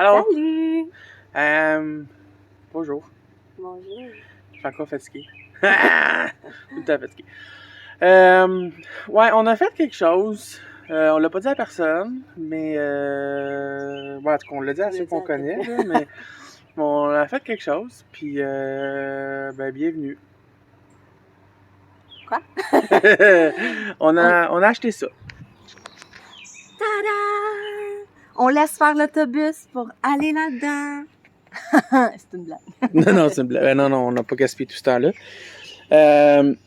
Allô? Salut! Bonjour. Bonjour. Je suis encore fatigué. Tout le temps fatigué. Ouais, on a fait quelque chose. On l'a pas dit à personne, mais ouais, en tout cas, on l'a dit à ceux qu'on connaît, là, mais bon, on a fait quelque chose, puis ben, bienvenue. Quoi? on a acheté ça. Tada! On laisse faire l'autobus pour aller là-dedans. C'est une blague. Non, c'est une blague. Non, on n'a pas gaspillé tout ce temps-là.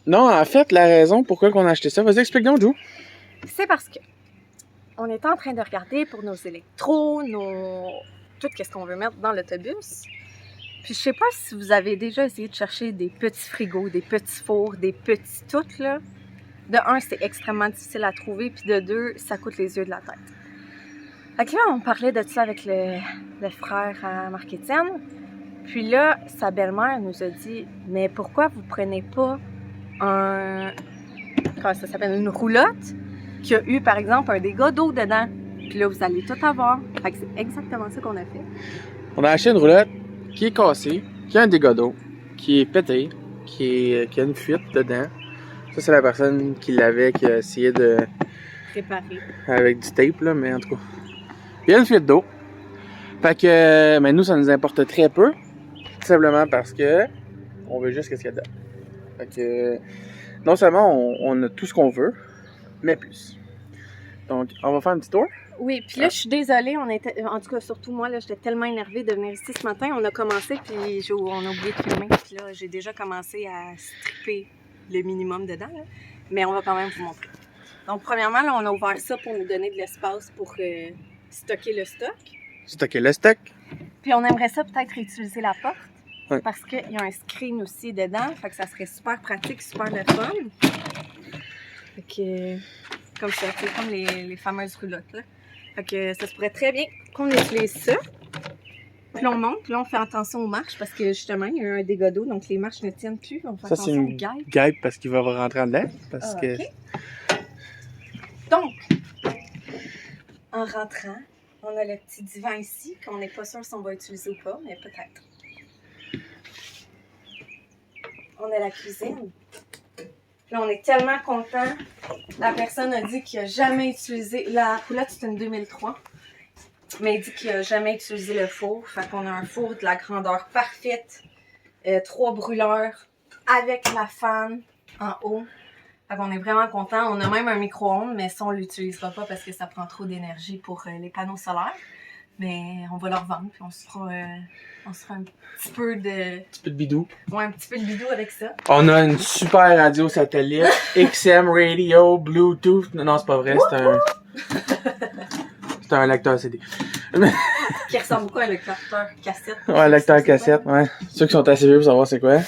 Non, en fait, la raison pourquoi on a acheté ça, vas-y, explique donc, Joe. C'est parce que on était en train de regarder pour nos électros, tout ce qu'on veut mettre dans l'autobus. Puis je sais pas si vous avez déjà essayé de chercher des petits frigos, des petits fours, des petits tout, là. De un, c'est extrêmement difficile à trouver, puis de deux, ça coûte les yeux de la tête. Fait que là, on parlait de ça avec le frère à Marc-Étienne. Puis là, sa belle-mère nous a dit « Mais pourquoi vous prenez pas comment ça s'appelle, une roulotte qui a eu, par exemple, un dégât d'eau dedans? Puis là, vous allez tout avoir. » Fait que c'est exactement ça qu'on a fait. On a acheté une roulotte qui est cassée, qui a un dégât d'eau, qui est pété, qui a une fuite dedans. Ça, c'est la personne qui l'avait, qui a essayé de... Réparer. Avec du tape, là, mais en tout cas. Il y a une fuite d'eau. Fait que, mais nous, ça nous importe très peu. Tout simplement parce que on veut juste ce qu'il y a dedans. Fait que, non seulement on a tout ce qu'on veut, mais plus. Donc, on va faire un petit tour. Oui, puis là, je suis désolée, en tout cas, surtout moi, là, j'étais tellement énervée de venir ici ce matin. On a commencé, puis on a oublié de filmer. Puis là, j'ai déjà commencé à stripper le minimum dedans, là. Mais on va quand même vous montrer. Donc, premièrement, là, on a ouvert ça pour nous donner de l'espace pour stocker le stock. Stocker le stock. Puis on aimerait ça peut-être réutiliser la porte. Ouais. Parce qu'il y a un screen aussi dedans. Fait que ça serait super pratique, super le fun. Fait que, comme ça, c'est comme les fameuses roulottes, là. Fait que ça se pourrait très bien qu'on utilise ça. Puis là, on monte, puis là, on fait attention aux marches parce que justement, il y a eu un dégât d'eau, donc les marches ne tiennent plus. On fait Ça, c'est attention aux une guêpes. guêpe parce qu'il va rentrer en dedans. Parce que... OK. Donc, en rentrant, on a le petit divan ici, qu'on n'est pas sûr si on va utiliser ou pas, mais peut-être. On a la cuisine. Puis là, on est tellement contents. La personne a dit qu'il n'a jamais utilisé... La roulotte, c'est une 2003. Mais il dit qu'il n'a jamais utilisé le four. Fait qu'on a un four de la grandeur parfaite. 3 brûleurs avec la fan en haut. Fait qu'on est vraiment contents. On a même un micro-ondes, mais ça, on ne l'utilisera pas parce que ça prend trop d'énergie pour les panneaux solaires. Mais on va leur vendre, puis on se fera un petit peu de... Un petit peu de bidou. Ouais, un petit peu de bidou avec ça. On a une super radio satellite, XM radio, Bluetooth. Non, c'est pas vrai, c'est un lecteur CD. Qui ressemble beaucoup à un lecteur cassette. Ouais, lecteur cassette, ouais. Ceux qui sont assez vieux pour savoir c'est quoi.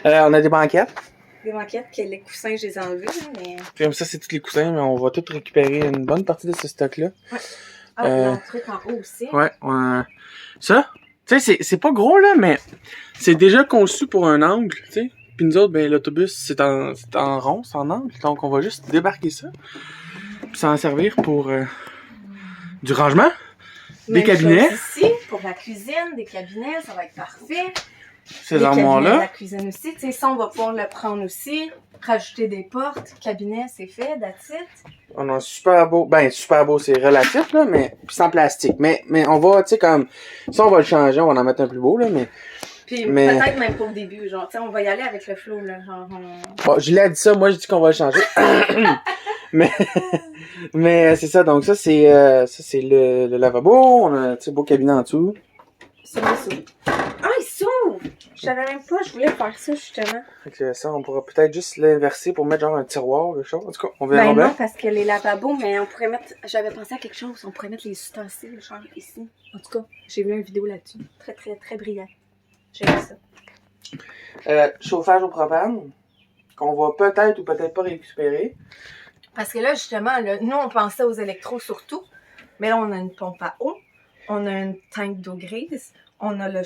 On a des banquettes. Des banquettes, que les coussins, je les ai enlevés, mais... Puis comme ça, c'est tous les coussins, mais on va tout récupérer une bonne partie de ce stock-là. Ouais. Ah, il y a un truc en haut aussi. Ouais, ça, tu sais, c'est pas gros, là, mais c'est déjà conçu pour un angle, tu sais. Puis nous autres, ben, l'autobus, c'est en rond, c'est en angle. Donc, on va juste débarquer ça. Puis s'en servir pour du rangement, des cabinets. Ici, pour la cuisine, des cabinets, ça va être parfait. Ces armoires-là. La cuisine aussi, tu sais, ça, on va pouvoir le prendre aussi. Rajouter des portes, cabinet, c'est fait, that's it. On a un super beau, c'est relatif, là, mais sans plastique. Mais on va, tu sais, comme, ça, on va le changer, on va en mettre un plus beau, là, mais... Puis peut-être même pas au début, genre, tu sais, on va y aller avec le flow, là, genre... Bon, Julie a dit ça, moi, je dis qu'on va le changer. mais c'est ça, donc ça, c'est le lavabo, on a un petit beau cabinet en dessous. Ça, il s'ouvre. Ah, il s'ouvre! Je savais même pas, je voulais faire ça, justement. Fait que ça, on pourra peut-être juste l'inverser pour mettre genre un tiroir, quelque chose. En tout cas, on verra Ben bien. non, parce que les lavabos, mais on pourrait mettre... J'avais pensé à quelque chose, on pourrait mettre les ustensiles, genre ici. En tout cas, j'ai vu une vidéo là-dessus. Très, très, très brillant. J'ai vu ça. Chauffage au propane, qu'on va peut-être ou peut-être pas récupérer. Parce que là, justement, là, nous, on pensait aux électros surtout. Mais là, on a une pompe à eau, on a une tank d'eau grise, on a le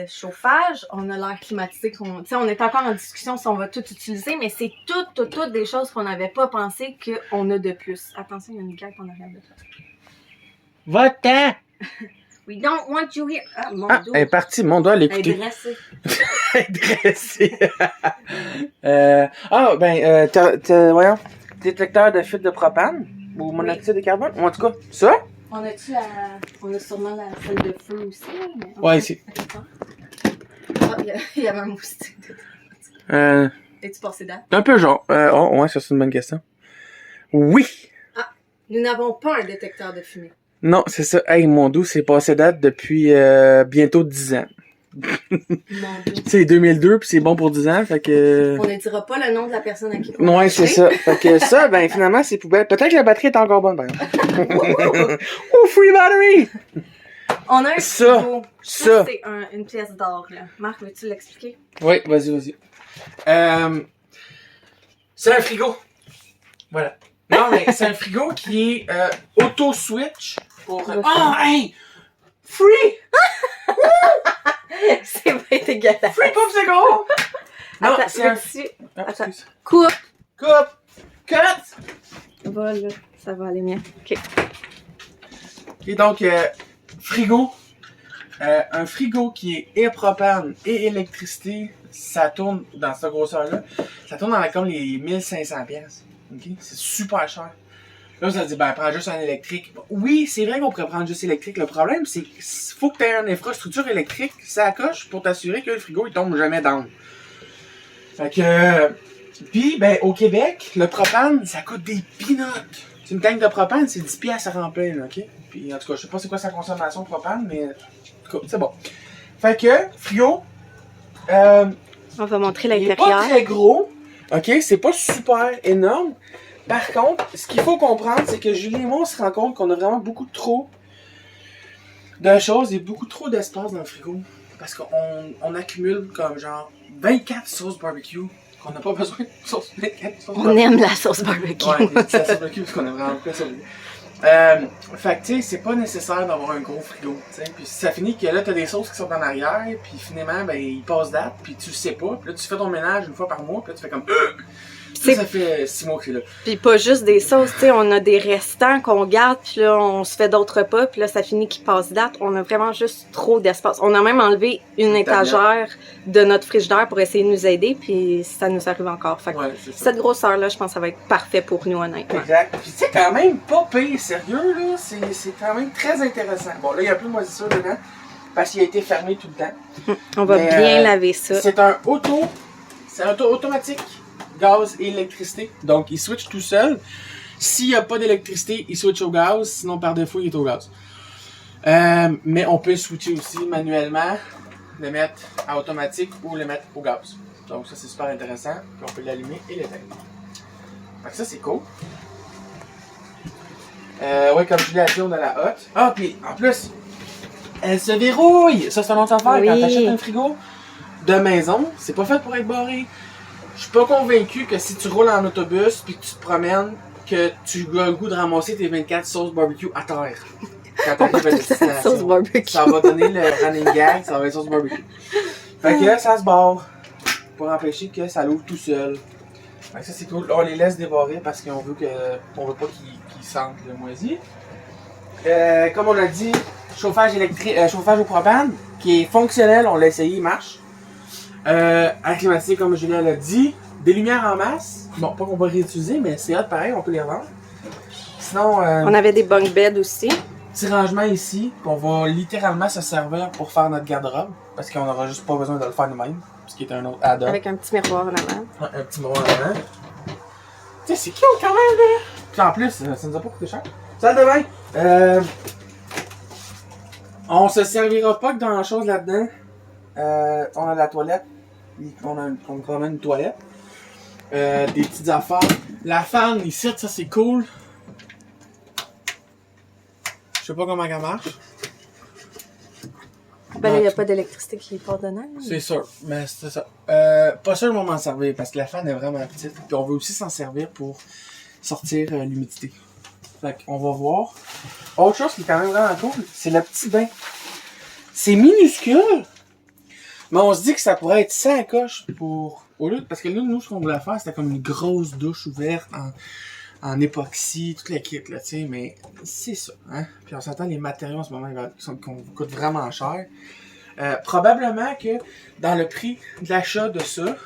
chauffage, on a l'air climatisé. On est encore en discussion si on va tout utiliser, mais c'est toutes des choses qu'on n'avait pas pensé qu'on a de plus. Attention, il y a une guêpe en arrière de ça. Va-t'en! We don't want you here. Ah, mon Ah, dos. elle est partie. Mon doigt Elle est l'écouter. dressée. Dressé. Voyons, détecteur de fuite de propane ou monoxyde de carbone. Ou en tout cas, ça. On a sûrement la salle de feu aussi. Mais Ouais, ici. Ah, il y avait un moustique. Es-tu passé date? Un peu genre. Ouais, ça c'est une bonne question. Oui. Nous n'avons pas un détecteur de fumée. Non, c'est ça. Hey, mon dos, c'est passé date depuis bientôt 10 ans. Mon Dieu. C'est 2002 puis c'est bon pour 10 ans, fait que... On ne dira pas le nom de la personne à qui on Ouais, c'est ça. Fait que ça, ben finalement, c'est poubelle. Peut-être que la batterie est encore bonne, par exemple. Oh, free battery! On a un Ça. frigo. Ça. C'est une pièce d'or, là. Marc, veux-tu l'expliquer? Oui, vas-y. C'est un frigo. Voilà. Non, mais c'est un frigo qui est auto-switch pour... Oh, hey! Free! C'est bien dégueulasse. Free popsicle! Non, Attends, c'est un... veux-tu- Ah, Attends. excuse. Coupe. Coupe! Cut! Voilà, ça va aller mieux. OK. Et donc, frigo. Un frigo qui est et propane et électricité, ça tourne dans cette grosseur-là. Ça tourne dans comme les 1500 pièces. Okay? C'est super cher. Là, ça dit, ben, prends juste un électrique. Oui, c'est vrai qu'on pourrait prendre juste électrique. Le problème, c'est qu'il faut que tu aies une infrastructure électrique, ça coche, pour t'assurer que le frigo, il tombe jamais down. Fait que... Puis, ben, au Québec, le propane, ça coûte des peanuts. C'est une tank de propane, c'est 10 piastres à remplir, là, OK? Puis, en tout cas, je sais pas c'est quoi sa consommation de propane, mais... En tout cas, c'est bon. Fait que, frigo... On va montrer il est l'intérieur. pas très gros. OK? C'est pas super énorme. Par contre, ce qu'il faut comprendre, c'est que Julie et moi, on se rend compte qu'on a vraiment beaucoup trop de choses et beaucoup trop d'espace dans le frigo. Parce qu'on accumule comme genre 24 sauces barbecue. Qu'on n'a pas besoin de sauce 24 sauces On barbecue. aime la sauce barbecue. Ouais, la sauce barbecue parce qu'on a vraiment plus ça. Fait que tu sais, c'est pas nécessaire d'avoir un gros frigo, tu sais. Puis ça finit que là, t'as des sauces qui sont en arrière, puis finalement, ben, ils passent date, puis tu le sais pas. Puis là, tu fais ton ménage une fois par mois, puis là, tu fais comme... Ça fait 6 mois que c'est là. Puis pas juste des sauces, tu sais, on a des restants qu'on garde, puis là, on se fait d'autres repas, puis là, ça finit qu'ils passent date. On a vraiment juste trop d'espace. On a même enlevé une étagère de notre frigidaire pour essayer de nous aider, puis ça nous arrive encore. Fait que Ouais, c'est ça. cette grosseur-là, je pense que ça va être parfait pour nous, honnêtement. Exact. Puis c'est quand même pas pire, sérieux, là. C'est quand même très intéressant. Bon, là, il y a plus de moisissure dedans, parce qu'il a été fermé tout le temps. On va Mais, bien laver ça. C'est un automatique. Gaz et électricité. Donc, il switch tout seul. S'il n'y a pas d'électricité, il switch au gaz. Sinon, par défaut, il est au gaz. Mais on peut switcher aussi manuellement, le mettre à automatique ou le mettre au gaz. Donc, ça, c'est super intéressant. Puis on peut l'allumer et l'éteindre. Donc, ça, c'est cool. Ouais, comme je l'ai dit, on a la hotte. Ah, puis en plus, elle se verrouille. Ça, c'est une autre affaire. Oui. Quand t'achètes un frigo de maison, c'est pas fait pour être barré. Je suis pas convaincu que si tu roules en autobus puis que tu te promènes, que tu as le goût de ramasser tes 24 sauces barbecue à terre. Quand t'arrives à destination. Sauce barbecue. Ça va donner le running gag, ça va être sauce barbecue. Fait que là, ça se barre pour empêcher que ça l'ouvre tout seul. Fait que ça, c'est cool. Là, on les laisse débarrer parce qu'on veut pas qu'ils sentent le moisi. Comme on a dit, chauffage électrique, chauffage au propane, qui est fonctionnel, on l'a essayé, il marche. Air climatisé, comme Julien l'a dit. Des lumières en masse. Bon, pas qu'on va réutiliser, mais c'est hot pareil, on peut les revendre. Sinon, On avait des bunk beds aussi. petit rangement ici, qu'on va littéralement se servir pour faire notre garde-robe. Parce qu'on n'aura juste pas besoin de le faire nous-mêmes. Ce qui est un autre add-on. Avec un petit miroir en avant. Ouais, un petit moment en avant. Tu sais, c'est cute quand même, là. Puis en plus, ça nous a pas coûté cher. Salle de bain. On se servira pas que dans la chose là-dedans. On a la toilette. On a quand même une toilette. Des petites affaires. La fan ici, ça c'est cool. Je sais pas comment elle marche. Ben là, il n'y a pas d'électricité qui part dedans. C'est sûr, mais c'est ça. Pas sûr de m'en servir parce que la fan est vraiment petite. Puis on veut aussi s'en servir pour sortir l'humidité. Fait qu'on va voir. Autre chose qui est quand même vraiment cool, c'est le petit bain. C'est minuscule, mais on se dit que ça pourrait être ça à coche pour... Au lieu, parce que là, nous, ce qu'on voulait faire, c'était comme une grosse douche ouverte en époxy, toute la kit, là, tu sais, mais c'est ça, hein. Puis on s'entend, les matériaux en ce moment, coûtent vraiment cher. Probablement que dans le prix de l'achat de ça,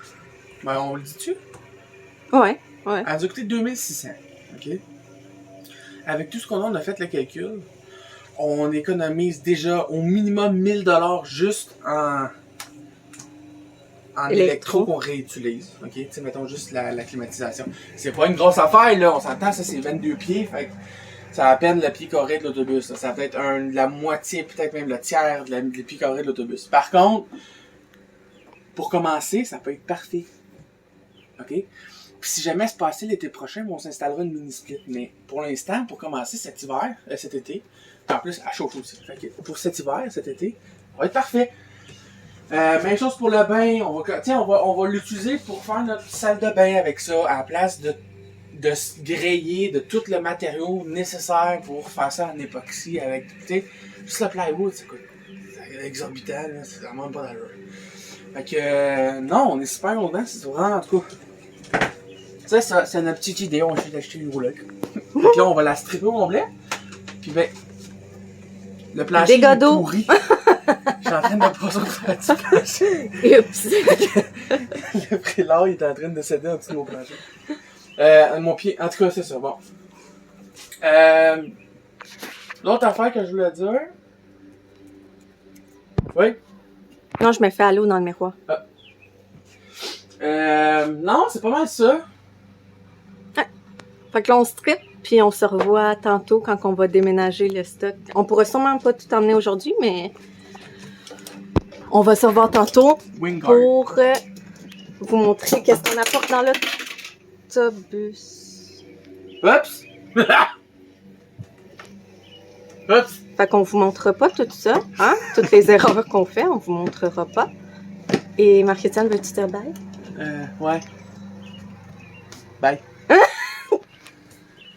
ben on le dit-tu? Ouais. Elle a coûté 2600, ok? Avec tout ce qu'on a, on a fait le calcul, on économise déjà au minimum 1000$ juste en électro qu'on réutilise, ok? Tu sais, mettons juste la climatisation. C'est pas une grosse affaire, là, on s'entend, ça c'est 22 pieds, fait que ça à peine le pied carré de l'autobus, là. Ça peut être la moitié, peut-être même le tiers du pied carré de l'autobus. Par contre, pour commencer, ça peut être parfait, ok? Puis si jamais c'est passé l'été prochain, on s'installera une mini-split, mais pour l'instant, pour commencer cet été, en plus, elle chauffe aussi, fait que pour cet hiver, cet été, ça va être parfait. Même chose pour le bain, on va l'utiliser pour faire notre salle de bain avec ça, à la place de se grayer de tout le matériau nécessaire pour faire ça en époxy avec, tu sais, juste le plywood, c'est exorbitant, là, c'est vraiment pas d'allure. Fait que, non, on est super content, c'est vraiment, en tout cas, ça, c'est notre petite idée, on va d'acheter une roulotte. Fait que là, on va la stripper au complet, puis ben, le plancher est pourri. Je suis en train de me passer au plancher. Le prélat, il est en train de céder en dessous de mon plancher. Mon pied, en tout cas, c'est ça, bon. L'autre affaire que je voulais dire. Oui? Non, je me fais à l'eau dans le miroir. Non, c'est pas mal ça. Ouais. Fait que là, on strip, puis on se revoit tantôt quand on va déménager le stock. On pourra sûrement pas tout emmener aujourd'hui, mais on va se revoir tantôt pour vous montrer qu'est-ce qu'on apporte dans l'autobus. Oups! Oups! Fait qu'on vous montrera pas tout ça, hein? Toutes les erreurs qu'on fait, on vous montrera pas. Et Marc-Étienne, veux-tu dire bye? Ouais. Bye.